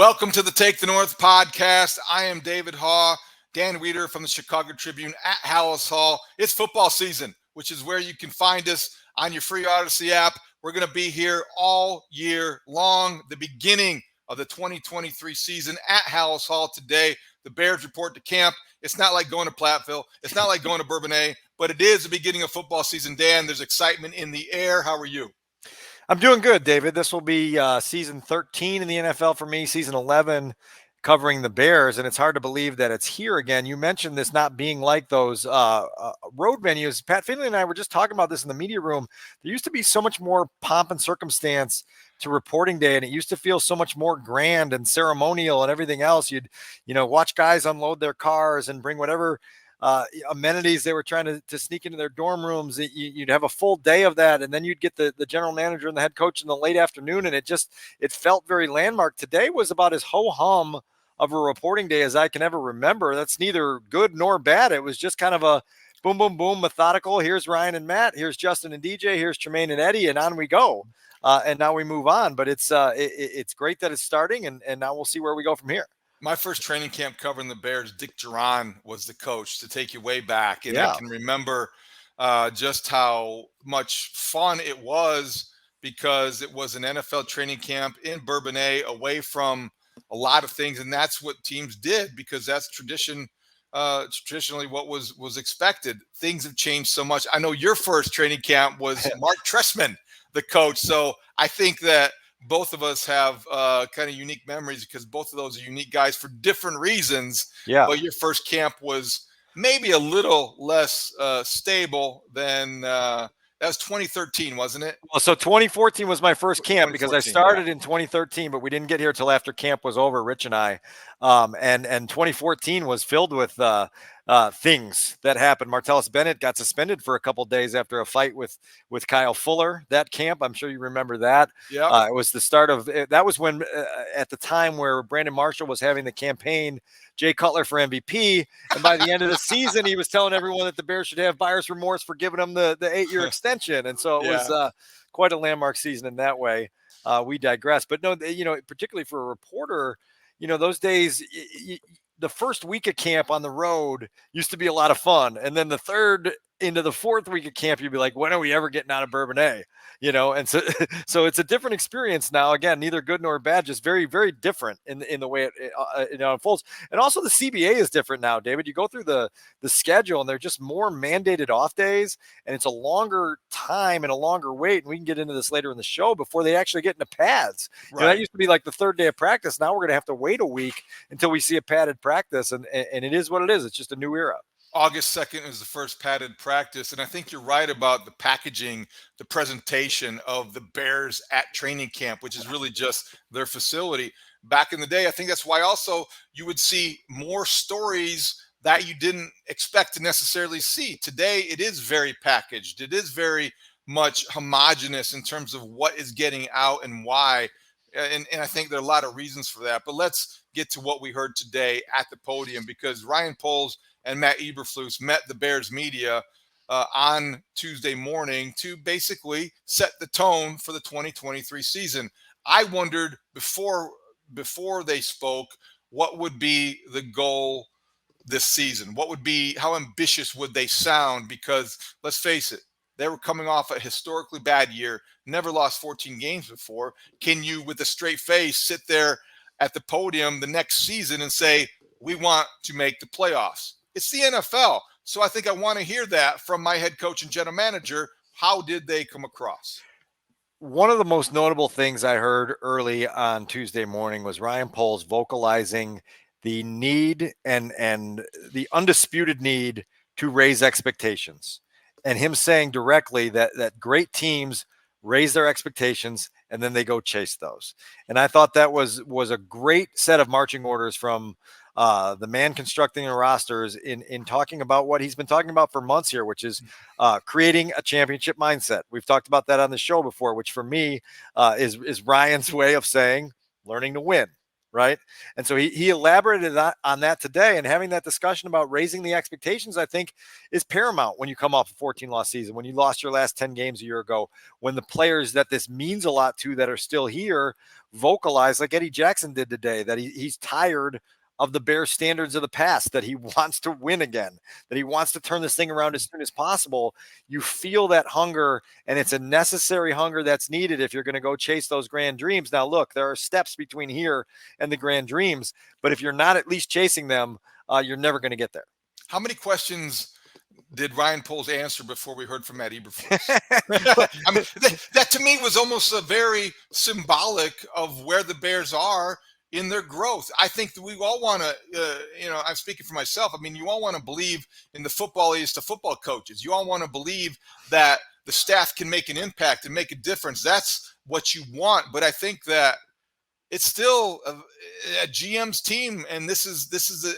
Welcome to the Take the North podcast. I am David Haugh, Dan Wiederer from the Chicago Tribune at Halas Hall. It's football season, which is where you can find us on your free Odyssey app. We're going to be here all year long, the beginning of the 2023 season at Halas Hall today. The Bears report to camp. It's not like going to Platteville. It's not like going to Bourbonnais, but it is the beginning of football season. Dan, there's excitement in the air. How are you? I'm doing good, David. This will be season 13 in the NFL for me, season 11 covering the Bears, and it's hard to believe that it's here again. You mentioned this not being like those road venues. Pat Finley and I were just talking about this in the media room. There used to be so much more pomp and circumstance to reporting day, and it used to feel so much more grand and ceremonial and everything else. You'd, watch guys unload their cars and bring whatever amenities they were trying to sneak into their dorm rooms. You'd have a full day of that, and then you'd get the general manager and the head coach in the late afternoon, and it felt very landmark. Today was about as ho-hum of a reporting day as I can ever remember. That's neither good nor bad. It was just kind of a boom, boom, boom, methodical. Here's Ryan and Matt. Here's Justin and DJ. Here's Tremaine and Eddie, and on we go. And now we move on. But it's great that it's starting, and now we'll see where we go from here. My first training camp covering the Bears, Dick Duran was the coach, to take you way back. And I can remember just how much fun it was, because it was an NFL training camp in Bourbonnais, away from a lot of things. And that's what teams did, because that's traditionally what was expected. Things have changed so much. I know your first training camp was Mark Trestman, the coach. So I think that both of us have kind of unique memories, because both of those are unique guys for different reasons. Yeah. But your first camp was maybe a little less stable than that was 2013, wasn't it? Well, so 2014 was my first camp, because I started in 2013, but we didn't get here till after camp was over, Rich and I. And 2014 was filled with things that happened. Martellus Bennett got suspended for a couple of days after a fight with Kyle Fuller. That camp, I'm sure you remember that. Yeah. It was the start of that was when at the time where Brandon Marshall was having the campaign Jay Cutler for MVP, and by the end of the season, he was telling everyone that the Bears should have buyer's remorse for giving him the 8-year extension, and so it was quite a landmark season in that way. We digress, but no, particularly for a reporter, those days. The first week of camp on the road used to be a lot of fun. And then the third into the fourth week of camp, you'd be like, when are we ever getting out of Bourbonnais? And so it's a different experience now. Again, neither good nor bad, just very, very different in the way it unfolds. And also the CBA is different now, David. You go through the schedule, and they're just more mandated off days, and it's a longer time and a longer wait. And we can get into this later in the show, before they actually get into pads. Right. That used to be like the third day of practice. Now we're going to have to wait a week until we see a padded practice. And it is what it is. It's just a new era. August 2nd is the first padded practice. And I think you're right about the packaging, the presentation of the Bears at training camp, which is really just their facility. Back in the day, I think that's why also you would see more stories that you didn't expect to necessarily see. Today, it is very packaged. It is very much homogenous in terms of what is getting out and why. And I think there are a lot of reasons for that. But let's get to what we heard today at the podium, because Ryan Poles and Matt Eberflus met the Bears media on Tuesday morning to basically set the tone for the 2023 season. I wondered before they spoke, what would be the goal this season? How ambitious would they sound? Because let's face it, they were coming off a historically bad year, never lost 14 games before. Can you, with a straight face, sit there at the podium the next season and say, we want to make the playoffs? It's the NFL. So I think I want to hear that from my head coach and general manager. How did they come across? One of the most notable things I heard early on Tuesday morning was Ryan Poles vocalizing the need and the undisputed need to raise expectations, and him saying directly that great teams raise their expectations and then they go chase those. And I thought that was a great set of marching orders from the man constructing the rosters in talking about what he's been talking about for months here, which is creating a championship mindset. We've talked about that on the show before, which for me is Ryan's way of saying learning to win. right? And so he elaborated on that today, and having that discussion about raising the expectations, I think, is paramount when you come off a 14-loss season, when you lost your last 10 games a year ago, when the players that this means a lot to that are still here vocalize, like Eddie Jackson did today, that he's tired of the Bears standards of the past, that he wants to win again, that he wants to turn this thing around as soon as possible. You feel that hunger, and it's a necessary hunger that's needed if you're going to go chase those grand dreams. Now, look, there are steps between here and the grand dreams, but if you're not at least chasing them, you're never going to get there. How many questions did Ryan Poles answer before we heard from Matt Eberflus? I mean, that to me was almost a very symbolic of where the Bears are in their growth. I think that we all want to, I'm speaking for myself. I mean, you all want to believe in the football is to football coaches. You all want to believe that the staff can make an impact and make a difference. That's what you want. But I think that it's still a GM's team, and this is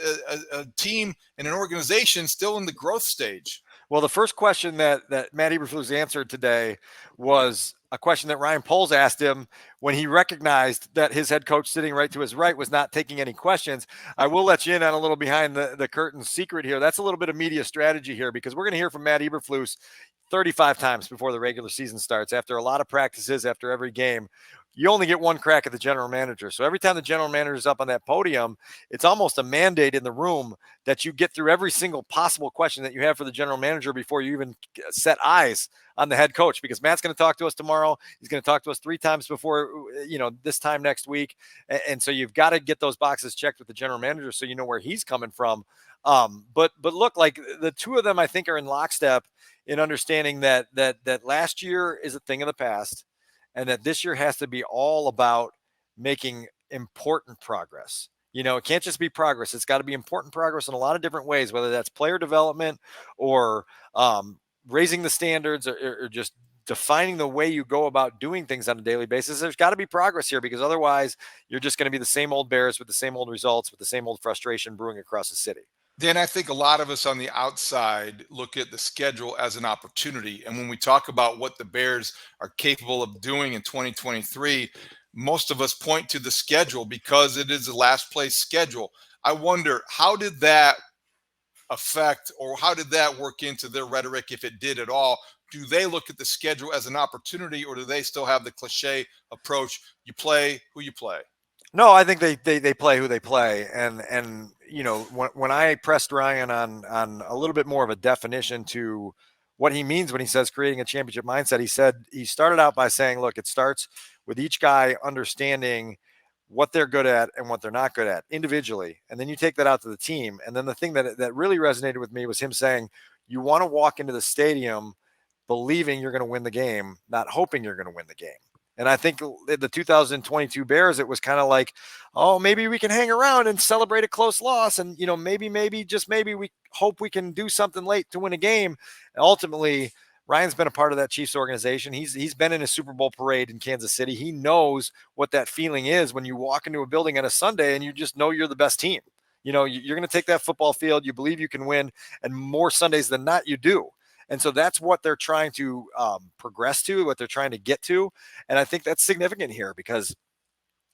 a team and an organization still in the growth stage. Well, the first question that Matt Eberflus answered today was a question that Ryan Poles asked him when he recognized that his head coach sitting right to his right was not taking any questions. I will let you in on a little behind the curtain secret here. That's a little bit of media strategy here, because we're going to hear from Matt Eberflus 35 times before the regular season starts, after a lot of practices, after every game. You only get one crack at the general manager. So every time the general manager is up on that podium, it's almost a mandate in the room that you get through every single possible question that you have for the general manager before you even set eyes on the head coach, because Matt's going to talk to us tomorrow. He's going to talk to us 3 times before, this time next week. And so you've got to get those boxes checked with the general manager so you know where he's coming from. But look, like the two of them, I think, are in lockstep in understanding that last year is a thing of the past, and that this year has to be all about making important progress. It can't just be progress. It's got to be important progress in a lot of different ways, whether that's player development or raising the standards or just defining the way you go about doing things on a daily basis. There's got to be progress here, because otherwise you're just going to be the same old Bears with the same old results, with the same old frustration brewing across the city. Dan, I think a lot of us on the outside look at the schedule as an opportunity. And when we talk about what the Bears are capable of doing in 2023, most of us point to the schedule because it is the last place schedule. I wonder, how did that affect, or how did that work into their rhetoric, if it did at all? Do they look at the schedule as an opportunity, or do they still have the cliche approach, you play who you play? No, I think they play who they play. And when I pressed Ryan on a little bit more of a definition to what he means when he says creating a championship mindset, he started out by saying, look, it starts with each guy understanding what they're good at and what they're not good at individually. And then you take that out to the team. And then the thing that really resonated with me was him saying, you want to walk into the stadium believing you're going to win the game, not hoping you're going to win the game. And I think the 2022 Bears, it was kind of like, oh, maybe we can hang around and celebrate a close loss. And, maybe, just maybe we hope we can do something late to win a game. And ultimately, Ryan's been a part of that Chiefs organization. He's been in a Super Bowl parade in Kansas City. He knows what that feeling is when you walk into a building on a Sunday and you just know you're the best team. You're going to take that football field. You believe you can win, and more Sundays than not, you do. And so that's what they're trying to progress to, what they're trying to get to. And I think that's significant here, because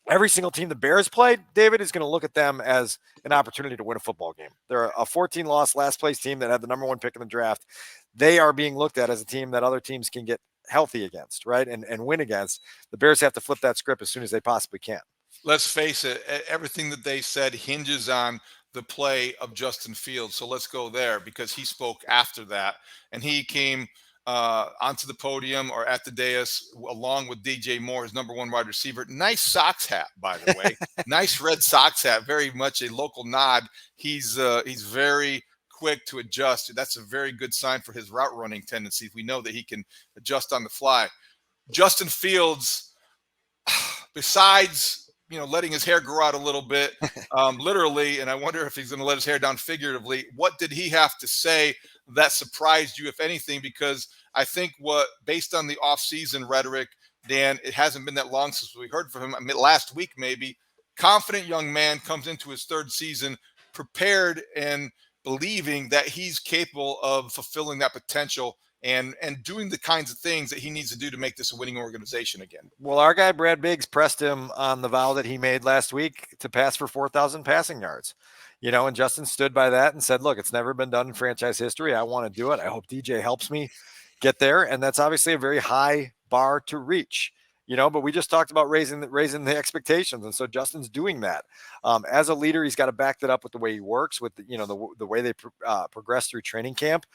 every single team the Bears played, David, is going to look at them as an opportunity to win a football game. They're a 14-loss last place team that had the number 1 pick in the draft. They are being looked at as a team that other teams can get healthy against, right? And win against. The Bears have to flip that script as soon as they possibly can. Let's face it, everything that they said hinges on the play of Justin Fields. So let's go there, because he spoke after that, and he came onto the podium or at the dais along with DJ Moore, his number 1 wide receiver. Nice Sox hat, by the way. Nice red Sox hat, very much a local nod. He's very quick to adjust. That's a very good sign for his route running tendencies. We know that he can adjust on the fly. Justin Fields, besides letting his hair grow out a little bit, literally, and I wonder if he's going to let his hair down figuratively, what did he have to say that surprised you, if anything? Because I think based on the offseason rhetoric, Dan, it hasn't been that long since we heard from him. I mean, last week maybe. Confident young man comes into his 3rd season, prepared and believing that he's capable of fulfilling that potential and doing the kinds of things that he needs to do to make this a winning organization again. Well, our guy Brad Biggs pressed him on the vow that he made last week to pass for 4,000 passing yards. And Justin stood by that and said, look, it's never been done in franchise history. I want to do it. I hope DJ helps me get there. And that's obviously a very high bar to reach. But we just talked about raising the expectations, and so Justin's doing that. As a leader, he's got to back that up with the way he works, with the way they progress through training camp.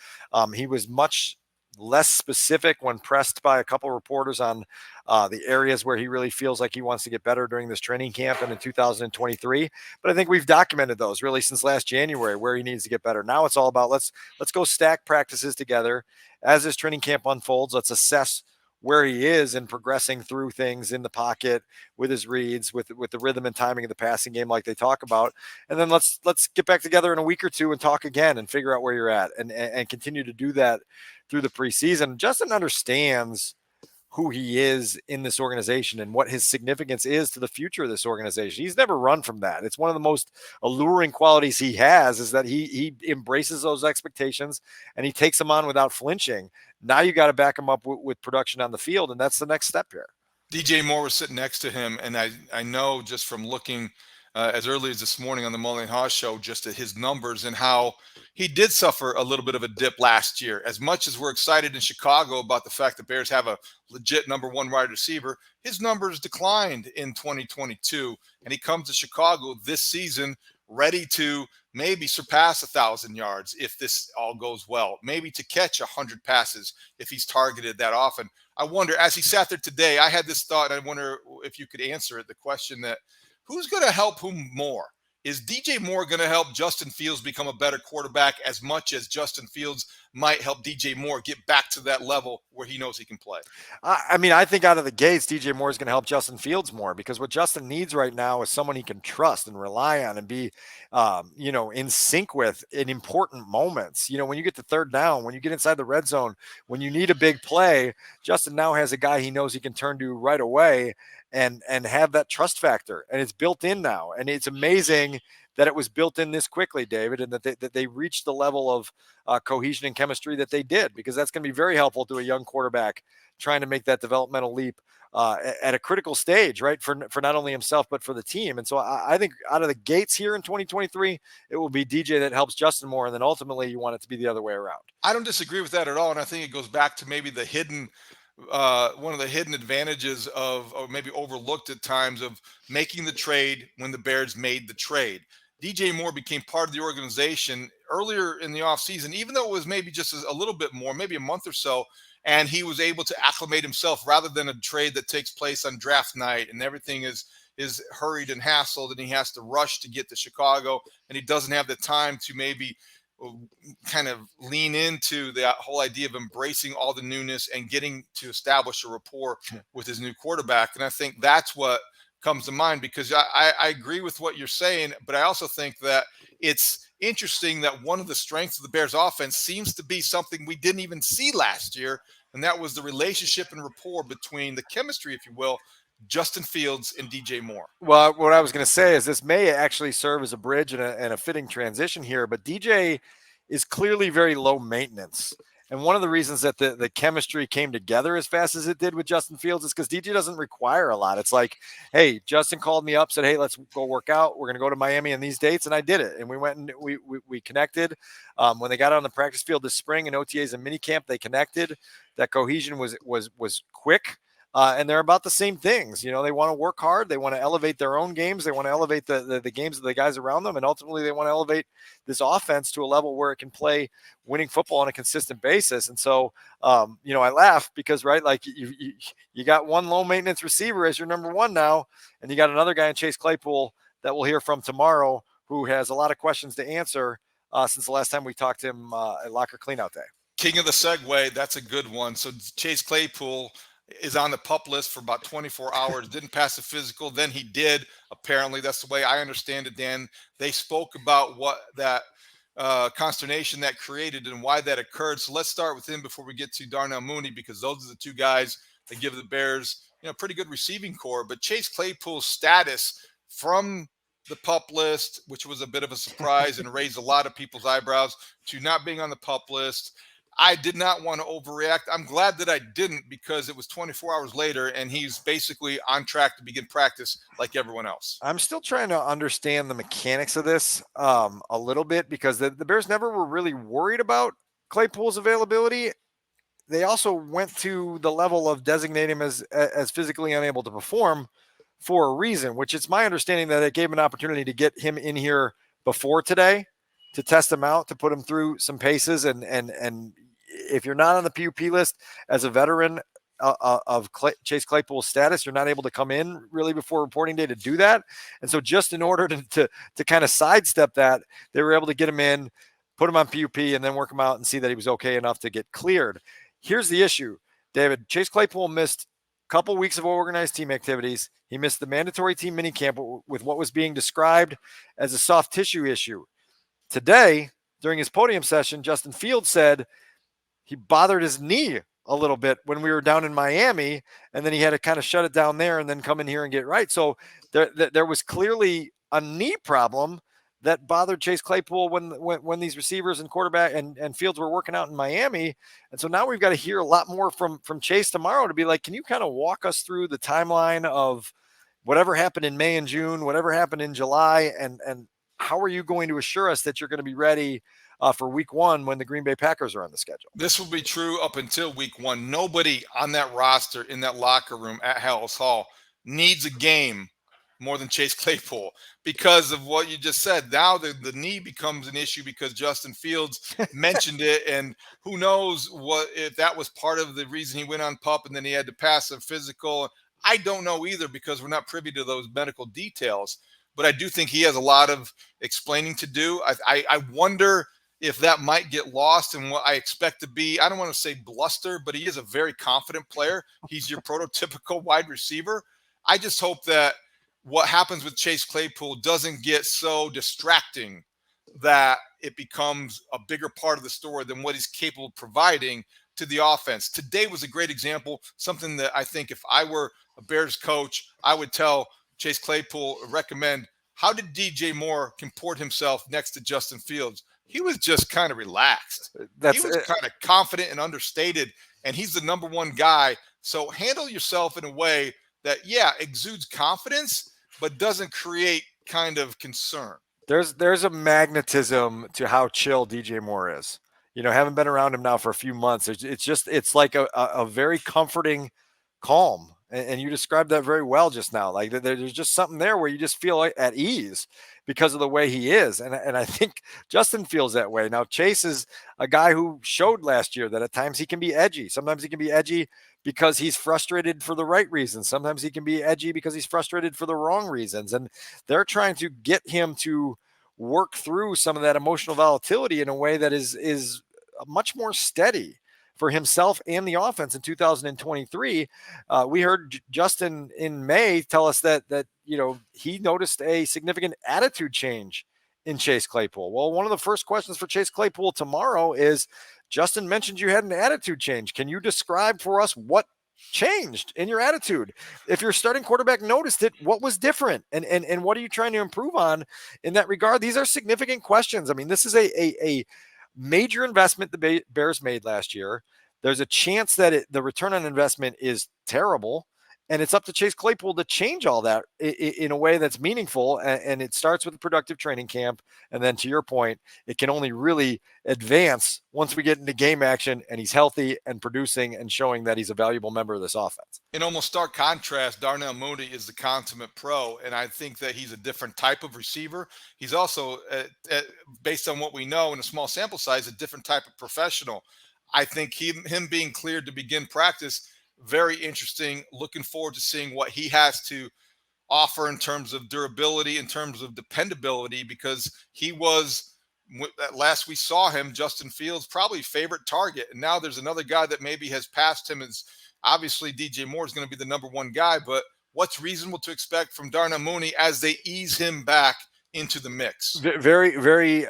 He was much less specific when pressed by a couple of reporters on the areas where he really feels like he wants to get better during this training camp and in 2023. But I think we've documented those really since last January where he needs to get better. Now it's all about let's go stack practices together as this training camp unfolds. Let's assess where he is in progressing through things in the pocket with his reads, with the rhythm and timing of the passing game, like they talk about. And then let's get back together in a week or two and talk again and figure out where you're at and continue to do that through the preseason. Justin understands who he is in this organization and what his significance is to the future of this organization. He's never run from that. It's one of the most alluring qualities he has, is that he embraces those expectations and he takes them on without flinching. Now you got to back him up with production on the field, and that's the next step here. DJ Moore was sitting next to him, and I know just from looking as early as this morning on the Mully and Haugh show, just at his numbers and how he did suffer a little bit of a dip last year. As much as we're excited in Chicago about the fact that Bears have a legit number one wide receiver, his numbers declined in 2022, and he comes to Chicago this season ready to maybe surpass 1,000 yards if this all goes well, maybe to catch 100 passes if he's targeted that often. I wonder, as he sat there today, I had this thought, and I wonder if you could answer it, the question that who's going to help whom more? Is DJ Moore going to help Justin Fields become a better quarterback as much as Justin Fields might help DJ Moore get back to that level where he knows he can play? I mean, I think out of the gates, DJ Moore is going to help Justin Fields more, because what Justin needs right now is someone he can trust and rely on and be, in sync with in important moments. When you get to third down, when you get inside the red zone, when you need a big play, Justin now has a guy he knows he can turn to right away and have that trust factor. And it's built in now. And it's amazing that it was built in this quickly, David, and that they reached the level of cohesion and chemistry that they did, because that's going to be very helpful to a young quarterback trying to make that developmental leap at a critical stage, right, for not only himself but for the team. And so I think out of the gates here in 2023, it will be DJ that helps Justin more, and then ultimately you want it to be the other way around. I don't disagree with that at all, and I think it goes back to maybe the hidden one of the hidden advantages of, or maybe overlooked at times, of making the trade when the Bears made the trade. DJ Moore became part of the organization earlier in the offseason, even though it was maybe just a little bit more, maybe a month or so, and he was able to acclimate himself rather than a trade that takes place on draft night and everything is hurried and hassled and he has to rush to get to Chicago and he doesn't have the time to maybe kind of lean into that whole idea of embracing all the newness and getting to establish a rapport with his new quarterback. And I think that's what comes to mind, because I agree with what you're saying, but I also think that it's interesting that one of the strengths of the Bears offense seems to be something we didn't even see last year, and that was the relationship and rapport between the chemistry, if you will, Justin Fields and DJ Moore. Well, what I was going to say is this may actually serve as a bridge and a fitting transition here, but DJ is clearly very low maintenance. And one of the reasons that the chemistry came together as fast as it did with Justin Fields is because DJ doesn't require a lot. It's like, hey, Justin called me up, said, hey, let's go work out. We're going to go to Miami on these dates. And I did it. And we went and we connected. When they got on the practice field this spring in OTAs and minicamp, they connected. That cohesion was quick. And they're about the same things. They want to work hard. They want to elevate their own games. They want to elevate the games of the guys around them. And ultimately, they want to elevate this offense to a level where it can play winning football on a consistent basis. And so, I laugh because, right, like you got one low maintenance receiver as your number one now, and you got another guy in Chase Claypool that we'll hear from tomorrow who has a lot of questions to answer since the last time we talked to him at Locker Cleanout Day. King of the segue, that's a good one. So Chase Claypool is on the PUP list for about 24 hours, didn't pass the physical. Then he did, apparently. That's the way I understand it, Dan. They spoke about what that consternation that created and why that occurred. So let's start with him before we get to Darnell Mooney, because those are the two guys that give the Bears, pretty good receiving core. But Chase Claypool's status from the PUP list, which was a bit of a surprise and raised a lot of people's eyebrows, to not being on the PUP list. I did not want to overreact. I'm glad that I didn't, because it was 24 hours later and he's basically on track to begin practice like everyone else. I'm still trying to understand the mechanics of this a little bit, because the Bears never were really worried about Claypool's availability. They also went to the level of designating him as physically unable to perform for a reason, which it's my understanding that it gave him an opportunity to get him in here before today to test him out, to put him through some paces. And if you're not on the PUP list as a veteran of Chase Claypool's status, you're not able to come in really before reporting day to do that. And so just in order to kind of sidestep that, they were able to get him in, put him on PUP, and then work him out and see that he was okay enough to get cleared. Here's the issue, David. Chase Claypool missed a couple weeks of organized team activities. He missed the mandatory team minicamp with what was being described as a soft tissue issue. Today, during his podium session, Justin Fields said he bothered his knee a little bit when we were down in Miami, and then he had to kind of shut it down there and then come in here and get right. So there was clearly a knee problem that bothered Chase Claypool when these receivers and quarterback and Fields were working out in Miami. And so now we've got to hear a lot more from Chase tomorrow to be like, can you kind of walk us through the timeline of whatever happened in May and June, whatever happened in July, and how are you going to assure us that you're going to be ready for week 1 when the Green Bay Packers are on the schedule? This will be true up until week 1. Nobody on that roster in that locker room at Halas Hall needs a game more than Chase Claypool, because of what you just said. Now the knee becomes an issue because Justin Fields mentioned it, and who knows what if that was part of the reason he went on PUP and then he had to pass a physical. I don't know either, because we're not privy to those medical details. But I do think he has a lot of explaining to do. I wonder if that might get lost in what I expect to be, I don't want to say bluster, but he is a very confident player. He's your prototypical wide receiver. I just hope that what happens with Chase Claypool doesn't get so distracting that it becomes a bigger part of the story than what he's capable of providing to the offense. Today was a great example, something that I think if I were a Bears coach, I would tell Chase Claypool, recommend, how did DJ Moore comport himself next to Justin Fields? He was just kind of relaxed. He was kind of confident and understated, and he's the number 1 guy. So handle yourself in a way that, yeah, exudes confidence, but doesn't create kind of concern. There's a magnetism to how chill DJ Moore is. You know, haven't been around him now for a few months. It's like a very comforting calm. And you described that very well just now. Like there's just something there where you just feel at ease because of the way he is. And I think Justin feels that way. Now, Chase is a guy who showed last year that at times he can be edgy. Sometimes he can be edgy because he's frustrated for the right reasons. Sometimes he can be edgy because he's frustrated for the wrong reasons. And they're trying to get him to work through some of that emotional volatility in a way that is much more steady for himself and the offense in 2023. We heard Justin in May tell us that he noticed a significant attitude change in Chase Claypool. Well, one of the first questions for Chase Claypool tomorrow is, Justin mentioned you had an attitude change. Can you describe for us what changed in your attitude? If your starting quarterback noticed it, what was different? And what are you trying to improve on in that regard? These are significant questions. I mean, this is a major investment the Bears made last year. There's a chance that the return on investment is terrible, and it's up to Chase Claypool to change all that in a way that's meaningful. And it starts with a productive training camp. And then, to your point, it can only really advance once we get into game action and he's healthy and producing and showing that he's a valuable member of this offense. In almost stark contrast, Darnell Mooney is the consummate pro, and I think that he's a different type of receiver. He's also, based on what we know in a small sample size, a different type of professional. I think him being cleared to begin practice, very interesting. Looking forward to seeing what he has to offer in terms of durability, in terms of dependability, because he was, last we saw him, Justin Fields' probably favorite target. And now there's another guy that maybe has passed him. As obviously DJ Moore is going to be the number 1 guy, but what's reasonable to expect from Darnell Mooney as they ease him back into the mix? Very, very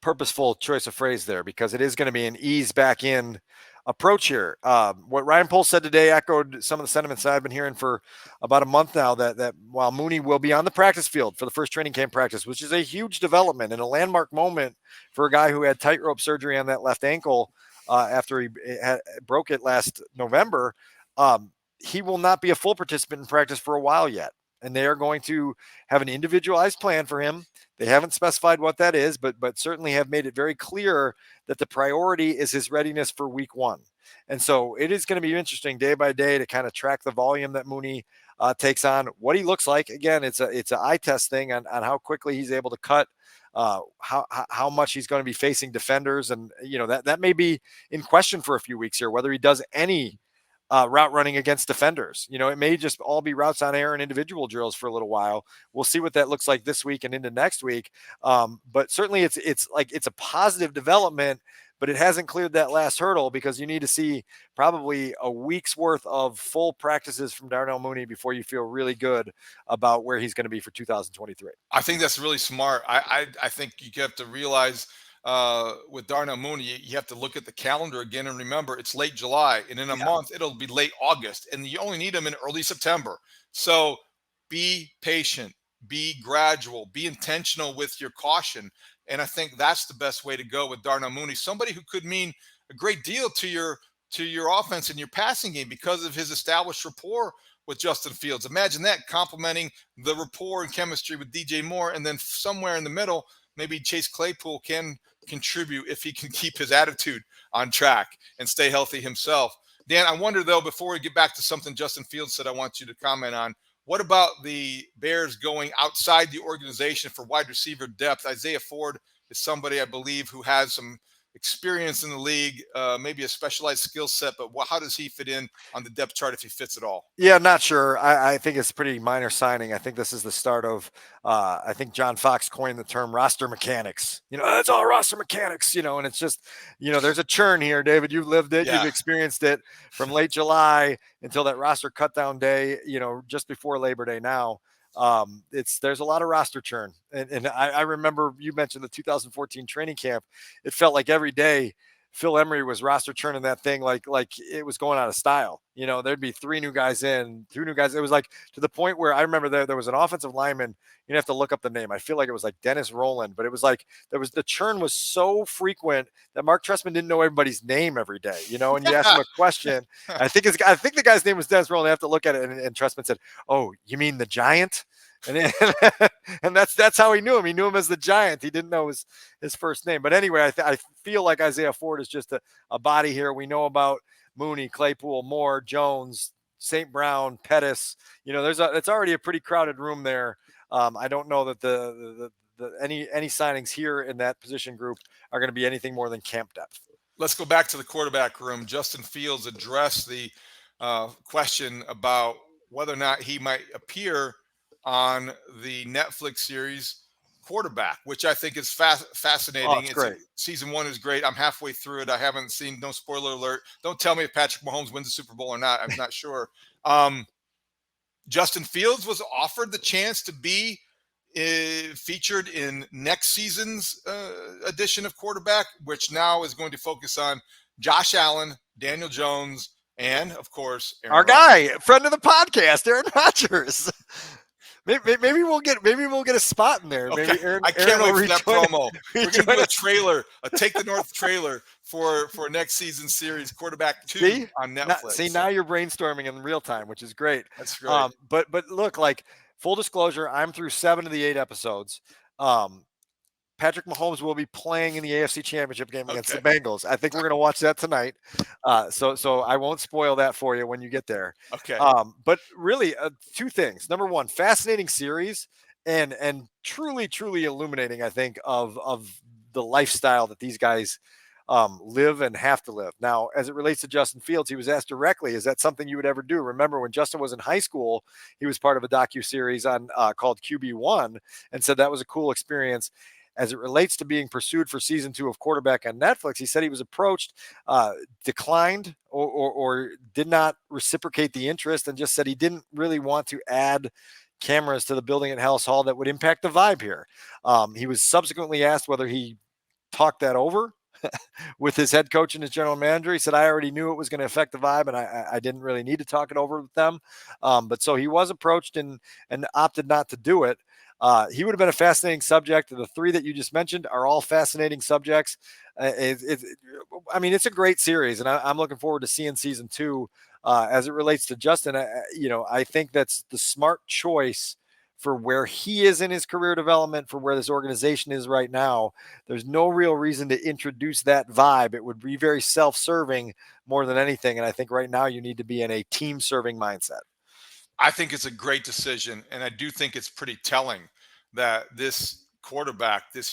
purposeful choice of phrase there, because it is going to be an ease back in approach here. What Ryan Poles said today echoed some of the sentiments that I've been hearing for about a month now, that while Mooney will be on the practice field for the first training camp practice, which is a huge development and a landmark moment for a guy who had tightrope surgery on that left ankle after he broke it last November, he will not be a full participant in practice for a while yet. And they are going to have an individualized plan for him. They haven't specified what that is, but certainly have made it very clear that the priority is his readiness for week 1. And so it is going to be interesting day by day to kind of track the volume that Mooney takes on, what he looks like. Again, it's an eye test thing on how quickly he's able to cut, how much he's going to be facing defenders. And, that may be in question for a few weeks here, whether he does any route running against defenders. It may just all be routes on air and individual drills for a little while. We'll see what that looks like this week and into next week. But certainly it's a positive development, but it hasn't cleared that last hurdle, because you need to see probably a week's worth of full practices from Darnell Mooney before you feel really good about where he's going to be for 2023. I think that's really smart. I think you have to realize with Darnell Mooney, you have to look at the calendar again and remember it's late July, and in a month it'll be late August, and you only need him in early September. So be patient, be gradual, be intentional with your caution. And I think that's the best way to go with Darnell Mooney, somebody who could mean a great deal to your offense and your passing game because of his established rapport with Justin Fields. Imagine that, complementing the rapport and chemistry with DJ Moore, and then somewhere in the middle, maybe Chase Claypool can contribute if he can keep his attitude on track and stay healthy himself. Dan, I wonder, though, before we get back to something Justin Fields said, I want you to comment on, what about the Bears going outside the organization for wide receiver depth? Isaiah Ford is somebody, I believe, who has some experience in the league, maybe a specialized skill set, but how does he fit in on the depth chart if he fits at all? Yeah, not sure. I think it's pretty minor signing. I think this is the start of, I think John Fox coined the term roster mechanics. It's all roster mechanics, and it's just, there's a churn here, David. You've lived it. You've experienced it from late July until that roster cut down day, just before Labor Day now. There's a lot of roster churn. And I remember you mentioned the 2014 training camp. It felt like every day Phil Emery was roster churning that thing like it was going out of style. There'd be 3 new guys in, 2 new guys. It was like to the point where I remember there was an offensive lineman. You'd have to look up the name. I feel like it was like Dennis Rowland, but it was like the churn was so frequent that Mark Trestman didn't know everybody's name every day. And you ask him a question. I think the guy's name was Dennis Rowland. I have to look at it, and Trestman said, "Oh, you mean the Giant?" And that's how he knew him. He knew him as the Giant. He didn't know his first name. But anyway, I feel like Isaiah Ford is just a body here. We know about Mooney, Claypool, Moore, Jones, St. Brown, Pettis. It's already a pretty crowded room there. I don't know that any signings here in that position group are going to be anything more than camp depth. Let's go back to the quarterback room. Justin Fields addressed the question about whether or not he might appear on the Netflix series Quarterback, which I think is fascinating. Oh, it's great. Season 1 is great. I'm halfway through it. I haven't seen, no spoiler alert. Don't tell me if Patrick Mahomes wins the Super Bowl or not. I'm not sure. Justin Fields was offered the chance to be featured in next season's edition of Quarterback, which now is going to focus on Josh Allen, Daniel Jones, and, of course, Aaron Rodgers. Guy, friend of the podcast, Aaron Rodgers. Maybe we'll get a spot in there. Okay. Maybe Aaron, I can't wait for that promo. We're going to do a trailer, a Take the North trailer for next season's series, Quarterback 2 on Netflix. Now you're brainstorming in real time, which is great. That's great. But look, like, full disclosure, I'm through 7 of the 8 episodes. Patrick Mahomes will be playing in the AFC Championship game against the Bengals. I think we're going to watch that tonight. So I won't spoil that for you when you get there. Okay. But really, 2 things. Number 1, fascinating series and truly, truly illuminating, I think, of the lifestyle that these guys live and have to live. Now, as it relates to Justin Fields, he was asked directly, is that something you would ever do? Remember, when Justin was in high school, he was part of a docuseries called QB1 and said that was a cool experience. As it relates to being pursued for season 2 of Quarterback on Netflix, he said he was approached, declined, or did not reciprocate the interest, and just said he didn't really want to add cameras to the building at Halas Hall that would impact the vibe here. He was subsequently asked whether he talked that over with his head coach and his general manager. He said, I already knew it was going to affect the vibe, and I didn't really need to talk it over with them. But so he was approached and opted not to do it. He would have been a fascinating subject. The three that you just mentioned are all fascinating subjects. I mean, it's a great series, and I'm looking forward to seeing season 2. As it relates to Justin, I think that's the smart choice for where he is in his career development, for where this organization is right now. There's no real reason to introduce that vibe. It would be very self-serving more than anything. And I think right now you need to be in a team-serving mindset. I think it's a great decision. And I do think it's pretty telling that this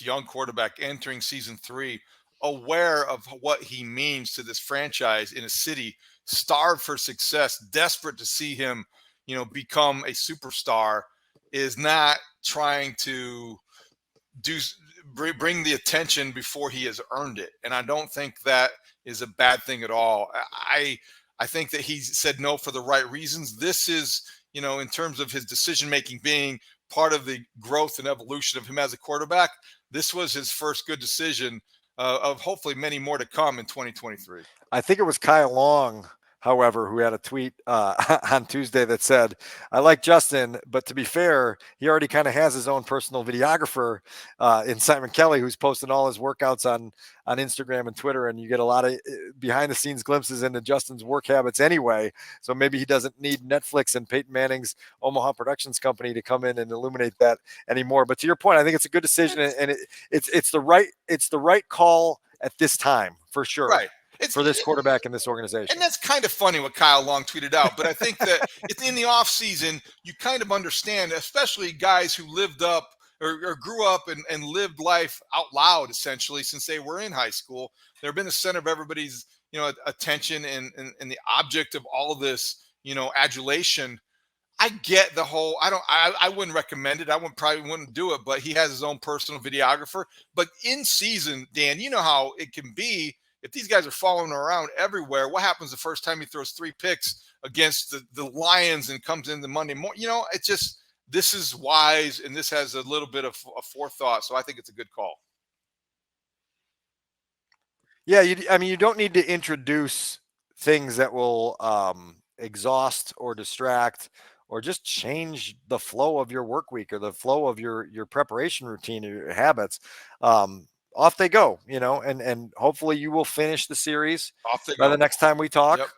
young quarterback entering season 3, aware of what he means to this franchise in a city starved for success, desperate to see him, become a superstar, is not trying to bring the attention before he has earned it. And I don't think that is a bad thing at all. I think that he said no for the right reasons. This is, in terms of his decision making being part of the growth and evolution of him as a quarterback, this was his first good decision of hopefully many more to come in 2023. I think it was Kyle Long, however, who had a tweet on Tuesday that said, I like Justin, but to be fair, he already kind of has his own personal videographer in Simon Kelly, who's posting all his workouts on Instagram and Twitter, and you get a lot of behind the scenes glimpses into Justin's work habits anyway. So maybe he doesn't need Netflix and Peyton Manning's Omaha Productions Company to come in and illuminate that anymore. But to your point, I think it's a good decision, and it's the right call at this time for sure. Right. For this quarterback in this organization. And that's kind of funny what Kyle Long tweeted out. But I think that it's in the offseason, you kind of understand, especially guys who lived up or grew up and lived life out loud, essentially, since they were in high school. They've been the center of everybody's, attention and the object of all of this, adulation. I get the whole, I wouldn't recommend it. Probably wouldn't do it, but he has his own personal videographer. But in season, Dan, you know how it can be. If these guys are following around everywhere, what happens the first time he throws 3 picks against the Lions and comes in the Monday morning? It's just, this is wise, and this has a little bit of a forethought. So I think it's a good call. Yeah, you don't need to introduce things that will exhaust or distract or just change the flow of your work week or the flow of your preparation routine or your habits. Off they go, and hopefully you will finish the series by the next time we talk. Yep.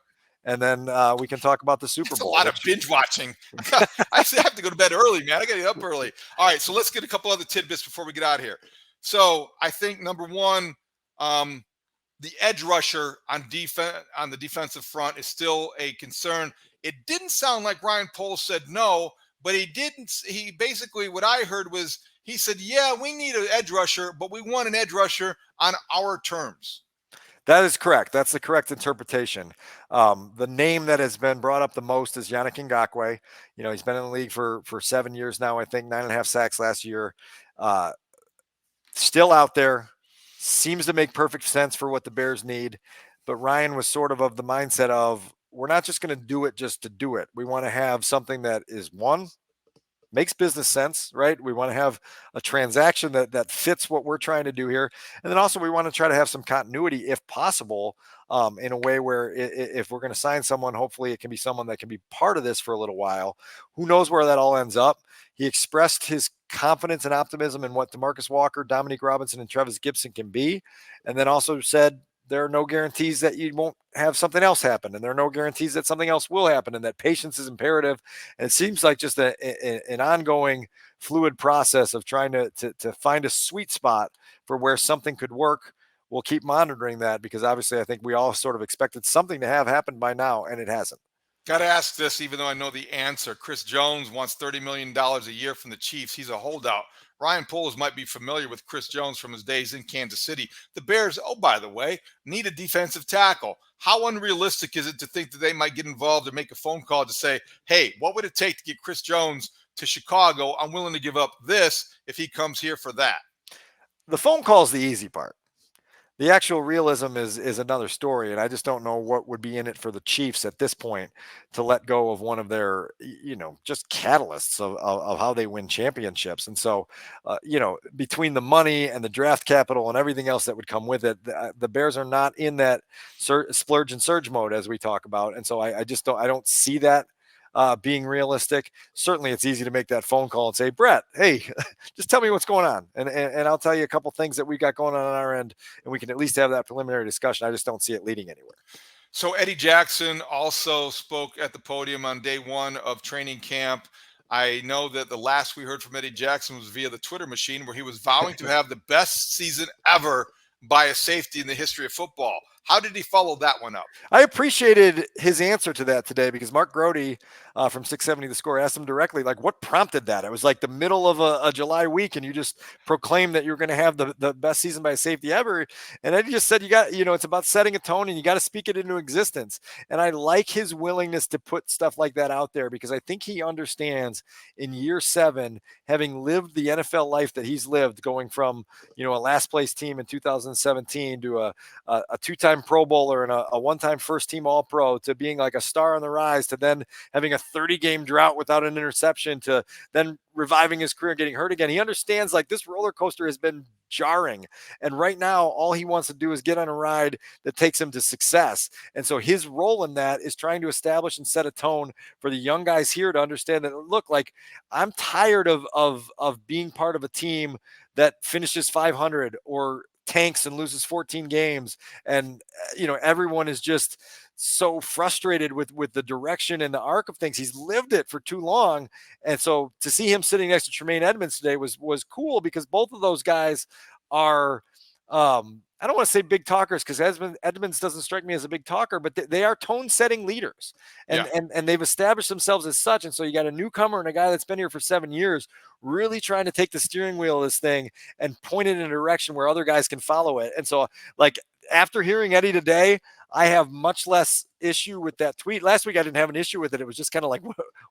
And then we can talk about the Super Bowl. A lot of binge watching. I actually have to go to bed early, man. I got to get up early. All right, so let's get a couple other tidbits before we get out of here. So I think number one, the edge rusher on the defensive front is still a concern. It didn't sound like Ryan Poles said no, but he didn't. He basically, what I heard was, he said, yeah, we need an edge rusher, but we want an edge rusher on our terms. That is correct. That's the correct interpretation. The name that has been brought up the most is Yannick Ngakoue. He's been in the league for 7 years now, I think 9.5 sacks last year. Still out there. Seems to make perfect sense for what the Bears need. But Ryan was sort of the mindset of, we're not just going to do it just to do it. We want to have something that is, one, makes business sense, right? We want to have a transaction that fits what we're trying to do here. And then also we want to try to have some continuity if possible, in a way where if we're going to sign someone, hopefully it can be someone that can be part of this for a little while. Who knows where that all ends up? He expressed his confidence and optimism in what DeMarcus Walker, Dominique Robinson, and Travis Gibson can be. And then also said, there are no guarantees that you won't have something else happen. And there are no guarantees that something else will happen, and that patience is imperative. And it seems like just an ongoing fluid process of trying to find a sweet spot for where something could work. We'll keep monitoring that, because obviously I think we all sort of expected something to have happened by now, and it hasn't. Got to ask this, even though I know the answer. Chris Jones wants $30 million a year from the Chiefs. He's a holdout. Ryan Poles might be familiar with Chris Jones from his days in Kansas City. The Bears, oh, by the way, need a defensive tackle. How unrealistic is it to think that they might get involved and make a phone call to say, hey, what would it take to get Chris Jones to Chicago? I'm willing to give up this if he comes here for that. The phone call is the easy part. The actual realism is another story, and I just don't know what would be in it for the Chiefs at this point to let go of one of their, just catalysts of how they win championships. And so, between the money and the draft capital and everything else that would come with it, the Bears are not in that splurge and surge mode as we talk about. And so I just don't see that being realistic. Certainly, it's easy to make that phone call and say, Brett, hey, just tell me what's going on, and I'll tell you a couple things that we got going on our end, and we can at least have that preliminary discussion. I just don't see it leading anywhere. So Eddie Jackson also spoke at the podium on day one of training camp. I know that the last we heard from Eddie Jackson was via the Twitter machine, where he was vowing to have the best season ever by a safety in the history of football. How did he follow that one up? I appreciated his answer to that today, because Mark Grody from 670 The Score asked him directly, like, what prompted that? It was like the middle of a July week, and you just proclaimed that you're going to have the best season by a safety ever. And Eddie just said, it's about setting a tone, and you got to speak it into existence. And I like his willingness to put stuff like that out there, because I think he understands in year 7, having lived the NFL life that he's lived, going from, a last place team in 2017 to a two-time Pro Bowler and a one-time first-team All-Pro, to being like a star on the rise, to then having a 30-game drought without an interception, to then reviving his career and getting hurt again. He understands, like, this roller coaster has been jarring, and right now all he wants to do is get on a ride that takes him to success. And so his role in that is trying to establish and set a tone for the young guys here to understand that, look, like, I'm tired of being part of a team that finishes 500 or tanks and loses 14 games, and everyone is just so frustrated with the direction and the arc of things. He's lived it for too long. And so to see him sitting next to Tremaine Edmonds today was cool, because both of those guys are I don't want to say big talkers, because Edmonds doesn't strike me as a big talker, but they are tone-setting leaders, and, Yeah. and they've established themselves as such. And so you got a newcomer and a guy that's been here for 7 years, really trying to take the steering wheel of this thing and point it in a direction where other guys can follow it. And so, like, after hearing Eddie today, I have much less issue with that tweet. Last week I didn't have an issue with it. It was just kind of like,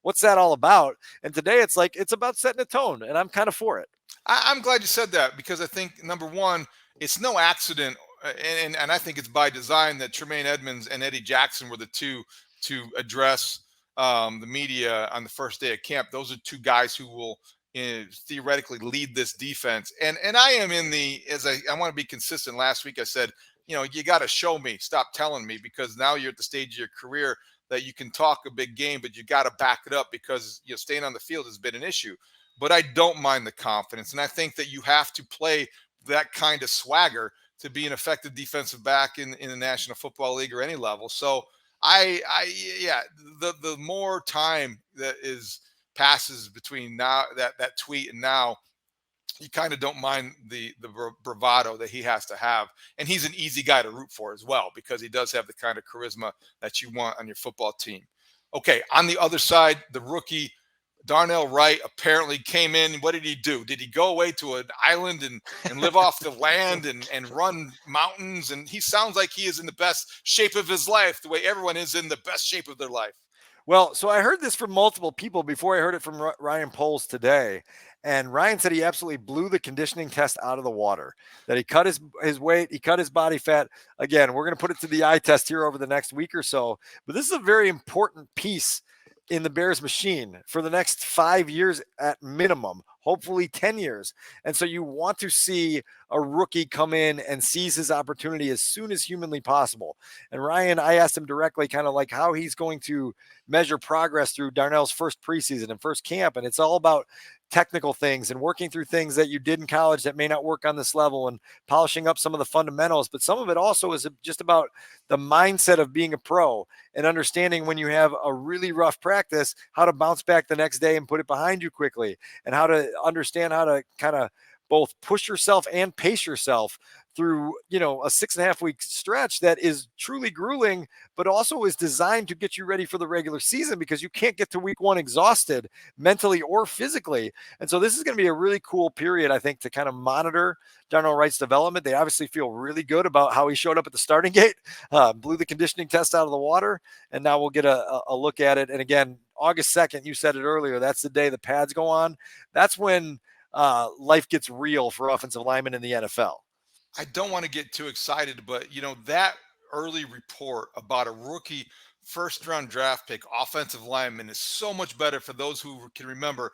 what's that all about? And today it's like, it's about setting a tone, and I'm kind of for it. I'm glad you said that, because I think, number one, it's no accident, and I think it's by design, that Tremaine Edmonds and Eddie Jackson were the two to address the media on the first day of camp. Those are two guys who will theoretically lead this defense. And I am in the, as I want to be consistent. Last week I said, you got to show me, stop telling me, because now you're at the stage of your career that you can talk a big game, but you got to back it up, because staying on the field has been an issue. But I don't mind the confidence, and I think that you have to play that kind of swagger to be an effective defensive back in the National Football League or any level. So yeah, the more time that passes between now, that tweet and now, you kind of don't mind the bravado that he has to have. And he's an easy guy to root for as well, because he does have the kind of charisma that you want on your football team. Okay, on the other side, the rookie Darnell Wright apparently came in. What did he do? Did he go away to an island and live off the land and run mountains? And he sounds like he is in the best shape of his life, the way everyone is in the best shape of their life. Well, so I heard this from multiple people before I heard it from Ryan Poles today. And Ryan said he absolutely blew the conditioning test out of the water, that he cut his weight, he cut his body fat. Again, we're going to put it to the eye test here over the next week or so. But this is a very important piece in the Bears machine for the next 5 years at minimum, hopefully 10 years. And so you want to see a rookie come in and seize his opportunity as soon as humanly possible. And Ryan, I asked him directly kind of like how he's going to measure progress through Darnell's first preseason and first camp. And it's all about technical things and working through things that you did in college that may not work on this level, and polishing up some of the fundamentals. But some of it also is just about the mindset of being a pro and understanding when you have a really rough practice, how to bounce back the next day and put it behind you quickly, and how to understand how to kind of both push yourself and pace yourself through, a 6.5 week stretch that is truly grueling, but also is designed to get you ready for the regular season, because you can't get to week 1 exhausted mentally or physically. And so this is going to be a really cool period, I think, to kind of monitor Darnell Wright's development. They obviously feel really good about how he showed up at the starting gate, blew the conditioning test out of the water, and now we'll get a look at it. And again, August 2nd, you said it earlier, that's the day the pads go on. That's when life gets real for offensive linemen in the NFL. I don't want to get too excited, but that early report about a rookie first round draft pick offensive lineman is so much better for those who can remember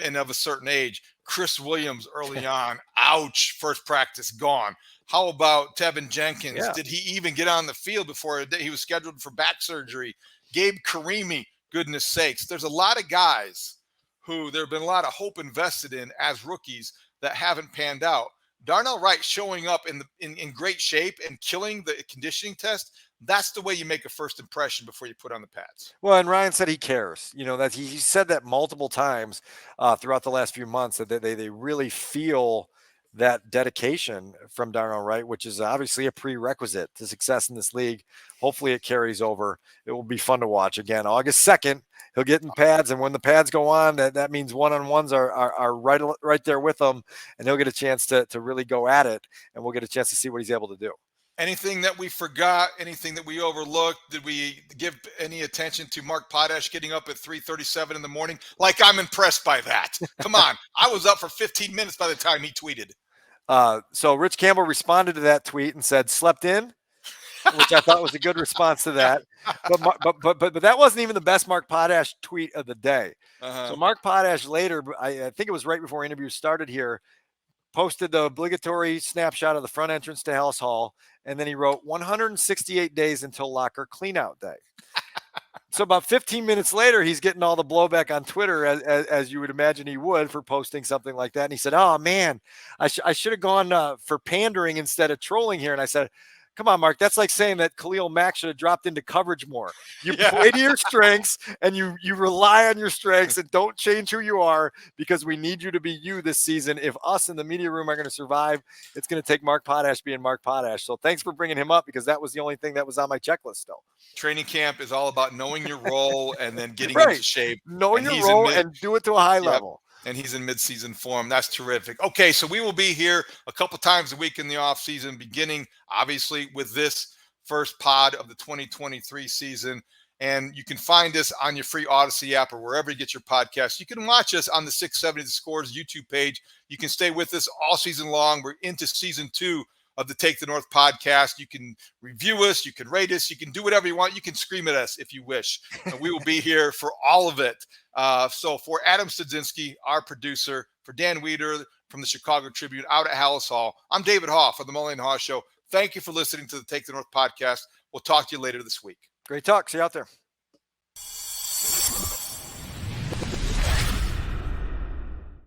and of a certain age. Chris Williams early on, ouch, first practice gone. How about Tevin Jenkins? Yeah. Did he even get on the field before he was scheduled for back surgery? Gabe Karimi, goodness sakes. There's a lot of guys who there have been a lot of hope invested in as rookies that haven't panned out. Darnell Wright showing up in great shape and killing the conditioning test. That's the way you make a first impression before you put on the pads. Well, and Ryan said he cares. That he said that multiple times throughout the last few months that they really feel that dedication from Darnell Wright, which is obviously a prerequisite to success in this league. Hopefully it carries over. It will be fun to watch. Again, August 2nd, he'll get in pads, and when the pads go on, that means one-on-ones are right there with him, and he'll get a chance to really go at it, and we'll get a chance to see what he's able to do. Anything that we forgot, anything that we overlooked? Did we give any attention to Mark Potash getting up at 3:37 in the morning? Like, I'm impressed by that. Come on. I was up for 15 minutes by the time he tweeted. So Rich Campbell responded to that tweet and said, "Slept in," which I thought was a good response to that. But that wasn't even the best Mark Potash tweet of the day. So Mark Potash later, I think it was right before interviews started here, posted the obligatory snapshot of the front entrance to Halas Hall, and then he wrote 168 days until locker cleanout day. So about 15 minutes later, he's getting all the blowback on Twitter, as you would imagine he would, for posting something like that. And he said, "Oh, man, I should have gone for pandering instead of trolling here." And I said, "Come on, Mark, that's like saying that Khalil Mack should have dropped into coverage more. You play to your strengths, and you rely on your strengths, and don't change who you are, because we need you to be you this season. If us in the media room are going to survive, it's going to take Mark Potash being Mark Potash." So thanks for bringing him up, because that was the only thing that was on my checklist still. Training camp is all about knowing your role and then getting into shape. Knowing your role and do it to a high level. And he's in midseason form. That's terrific. Okay, so we will be here a couple times a week in the off season, beginning obviously with this first pod of the 2023 season. And you can find us on your free Odyssey app or wherever you get your podcasts. You can watch us on the 670 The Scores YouTube page. You can stay with us all season long. We're into season 2 of the Take the North podcast. You can review us, you can rate us, you can do whatever you want. You can scream at us if you wish. And we will be here for all of it. So for Adam Studzinski, our producer, for Dan Wiederer from the Chicago Tribune out at Halas Hall, I'm David Haugh for the Mully and Haugh Show. Thank you for listening to the Take the North podcast. We'll talk to you later this week. Great talk. See you out there.